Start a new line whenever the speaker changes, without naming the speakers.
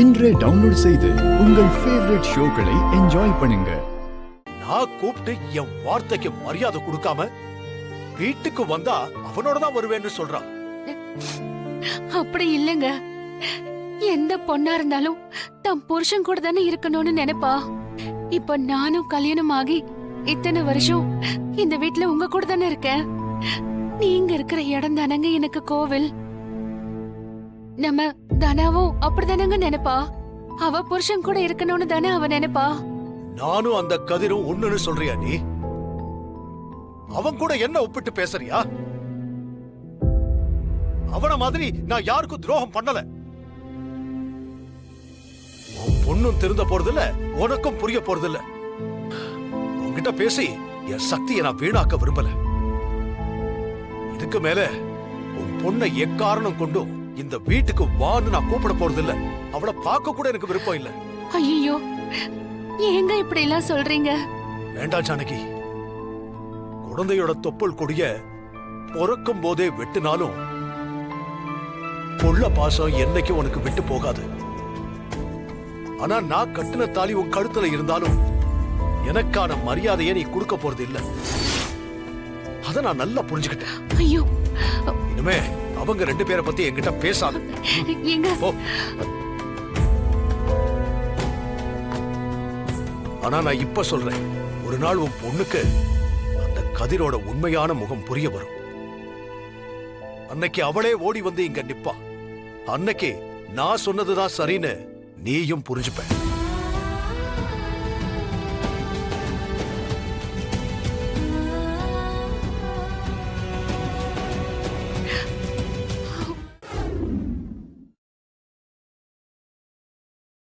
இன்றே டவுன்லோட் செய்து உங்கள் ஃபேவரட் ஷோக்களை என்ஜாய் பண்ணுங்க.
நான் கூப்பிட்டு என் வார்த்தைக்கு மரியாதை கொடுக்காம வீட்டுக்கு வந்தா அவனோட தான் வருவேன்னு சொல்றான்.
அப்படி இல்லங்க. எந்த பொண்ணா இருந்தாலும் தம் புருஷன் கூட தானே இருக்கணும்னு நினைப்பா. இப்ப நானும் கல்யாணம் ஆகி இத்தனை வருஷம் இந்த வீட்ல உங்க கூட தானே இருக்கேன். நீங்க இருக்கிற இடம் தானங்க எனக்கு கோவில். நம்ம தனாவும் அப்படிதானங்க நினைப்பா. அவ புருஷன் கூட இருக்கணும்னு தானே அவ நினைப்பா.
நானும் அந்த கதிரும் ஒண்ணுன்னு சொல்றியா நீ? அவன் கூட என்ன ஒப்பிட்டு பேசுறியா? அவன மாதிரி நான் யாருக்கும் துரோகம் பண்ணல. உன் பொண்ணும் திருந்த போறதில்ல, உனக்கும் புரிய போறதில்ல. உன்கிட்ட பேசி என் சக்தியை நான் வீணாக்க விரும்பல. இதுக்கு மேல உன் பொண்ணை எக்காரணம் கொண்டும் இந்த வீட்டுக்கு வான்னு நான் கூப்பிட போறதில்ல. அவளை பார்க்க கூட எனக்கு விருப்பம் இல்ல.
ஐயோ, ஏங்க இப்படி எல்லாம் சொல்றீங்க?
வேண்டாம் ஜானகி. குழந்தையோட தொப்புள் கொடிய பொறக்கும் போதே வெட்டினாலும் புள்ள பாசம் என்னைக்கு உனக்கு விட்டு போகாது. ஆனா நான் கட்டின தாலி உன் கழுத்துல இருந்தாலும் எனக்கான மரியாதையை நீ கொடுக்க போறது இல்ல. அத நான் நல்லா புரிஞ்சுக்கிட்டேன்.
ஐயோ,
இனிமே அவங்க ரெண்டு பேரை பத்தி என்கிட்ட பேசாது.
ஏங்க,
ஆனா நான் இப்ப சொல்றேன், ஒரு நாள் உன் பொண்ணுக்கு அந்த கதிரோட உண்மையான முகம் புரிய வரும். அன்னைக்கு அவளே ஓடி வந்து இங்க நிப்பா. அன்னைக்கு நான் சொன்னதுதான் சரின்னு நீயும் புரிஞ்சுப்ப.